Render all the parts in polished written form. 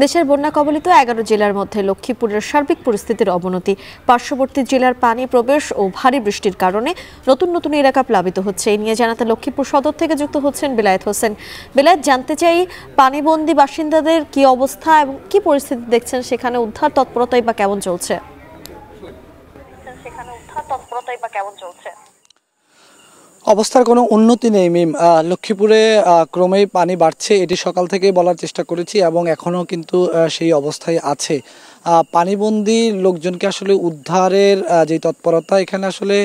দেশের বন্যা কবলিত 11 জেলার মধ্যে লক্ষ্মীপুরের সার্বিক পরিস্থিতির অবনতি। পার্শ্ববর্তী জেলার পানি প্রবেশ ও ভারী বৃষ্টির কারণে নতুন নতুন এলাকা প্লাবিত হচ্ছে। এই নিয়ে জানাতে লক্ষ্মীপুর সদর থেকে যুক্ত হচ্ছেন বেলায়েত হোসেন। বেলায়েত, জানতে চাই পানিবন্দী বাসিন্দাদের কি অবস্থা এবং কি পরিস্থিতি দেখছেন সেখানে, উদ্ধার তৎপরতাই বা কেমন চলছে? অবস্থার কোনো উন্নতি নেই মিম। লক্ষ্মীপুরে ক্রমেই পানি বাড়ছে, এটি সকাল থেকেই বলার চেষ্টা করেছি এবং এখনও কিন্তু সেই অবস্থায় আছে। পানিবন্দী লোকজনকে আসলে উদ্ধারের যে তৎপরতা এখানে আসলে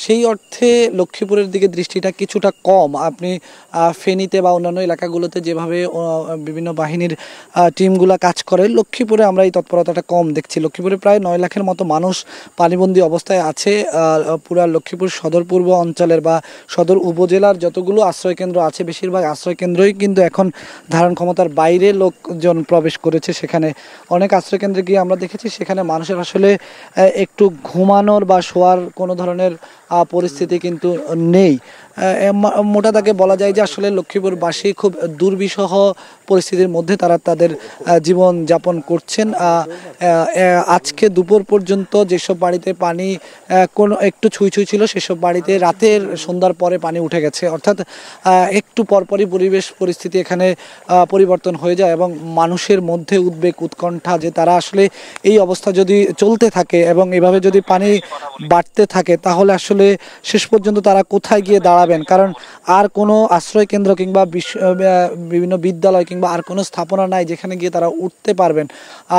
সেই অর্থে লক্ষ্মীপুরের দিকে দৃষ্টিটা কিছুটা কম। আপনি ফেনীতে বা অন্যান্য এলাকাগুলোতে যেভাবে বিভিন্ন বাহিনীর টিমগুলো কাজ করে, লক্ষ্মীপুরে আমরা এই তৎপরতাটা কম দেখছি। লক্ষ্মীপুরে প্রায় 9 লাখের মতো মানুষ পানিবন্দী অবস্থায় আছে। পুরা লক্ষ্মীপুর সদর পূর্ব অঞ্চলের বা সদর উপজেলার যতগুলো আশ্রয়কেন্দ্র আছে, বেশিরভাগ আশ্রয়কেন্দ্রই কিন্তু এখন ধারণ ক্ষমতার বাইরে লোকজন প্রবেশ করেছে। সেখানে অনেক আশ্রয়কেন্দ্রে গিয়ে আমরা দেখেছি সেখানে মানুষের আসলে একটু ঘুমানোর বা শোয়ার কোনো ধরনের পরিস্থিতি কিন্তু নেই। মোটা দাগে বলা যায় যে আসলে লক্ষ্মীপুরবাসী খুব দুর্বিষহ পরিস্থিতির মধ্যে তারা তাদের জীবন যাপন করছেন। আজকে দুপুর পর্যন্ত যেসব বাড়িতে পানি কোনো একটু ছুঁই ছিল, সেসব বাড়িতে রাতের সন্ধ্যার পরে পানি উঠে গেছে। অর্থাৎ একটু পরপরই পরিবেশ পরিস্থিতি এখানে পরিবর্তন হয়ে যায় এবং মানুষের মধ্যে উদ্বেগ উৎকণ্ঠা যে তারা আসলে এই অবস্থা যদি চলতে থাকে এবং এভাবে যদি পানি বাড়তে থাকে তাহলে আসলে শেষ পর্যন্ত তারা কোথায় গিয়ে দাঁড়াবেন। কারণ আর কোনো আশ্রয় কেন্দ্র কিংবা বিভিন্ন বিদ্যালয় কিংবা আর কোনো স্থাপনা নাই যেখানে গিয়ে তারা উঠতে পারবেন।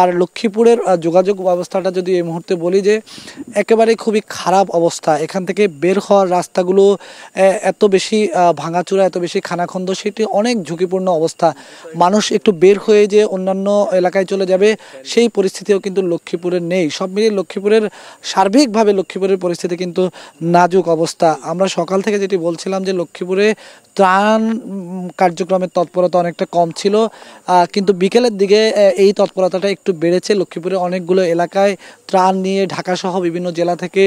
আর লক্ষ্মীপুরের যোগাযোগ ব্যবস্থাটা যদি এই মুহূর্তে বলি যে একেবারে খুবই খারাপ অবস্থা। এখান থেকে বের হওয়ার রাস্তাগুলো এত বেশি ভাঙাচোরা, এত বেশি খানাখন্দ, সেটি অনেক ঝুঁকিপূর্ণ অবস্থা। মানুষ একটু বের হয়ে যে অন্যান্য এলাকায় চলে যাবে সেই পরিস্থিতিও কিন্তু লক্ষ্মীপুরের নেই। সব মিলিয়ে লক্ষ্মীপুরের সার্বিকভাবে লক্ষ্মীপুরের পরিস্থিতি কিন্তু নাজুক অবস্থা। আমরা সকাল থেকে যেটি বলছিলাম যে লক্ষ্মীপুরে ত্রাণ কার্যক্রমের তৎপরতা অনেকটা কম ছিল, কিন্তু বিকেলের দিকে এই তৎপরতাটা একটু বেড়েছে। লক্ষ্মীপুরে অনেকগুলো এলাকায় ত্রাণ নিয়ে ঢাকাসহ বিভিন্ন জেলা থেকে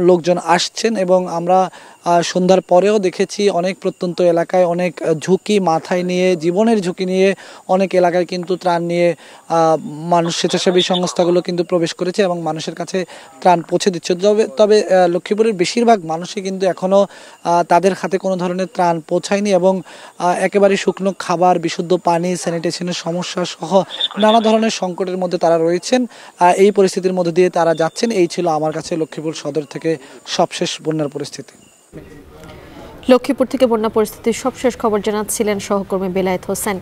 লোকজন আসছেন এবং আমরা সন্ধ্যার পরেও দেখেছি অনেক প্রত্যন্ত এলাকায় অনেক ঝুঁকি মাথায় নিয়ে, জীবনের ঝুঁকি নিয়ে অনেক এলাকায় কিন্তু ত্রাণ নিয়ে মানুষ, স্বেচ্ছাসেবী সংস্থাগুলো কিন্তু প্রবেশ করেছে এবং মানুষের কাছে ত্রাণ পৌঁছে দিচ্ছে। তবে লক্ষ্মীপুরের বেশিরভাগ মানুষই কিন্তু এখনও তাদের হাতে কোনো ধরনের ত্রাণ পৌঁছায়নি এবং একেবারে শুকনো খাবার, বিশুদ্ধ পানি, স্যানিটেশনের সমস্যা সহ নানা ধরনের সংকটের মধ্যে তারা রয়েছেন। এই পরিস্থিতির মধ্যে দিয়ে তারা যাচ্ছেন। এই ছিল আমার কাছে লক্ষ্মীপুর সদর থেকে সবশেষ বন্যার পরিস্থিতি। লক্ষ্মীপুর থেকে বন্যা পরিস্থিতির সবশেষ খবর জানাচ্ছিলেন সহকর্মী বেলায়েত হোসেন।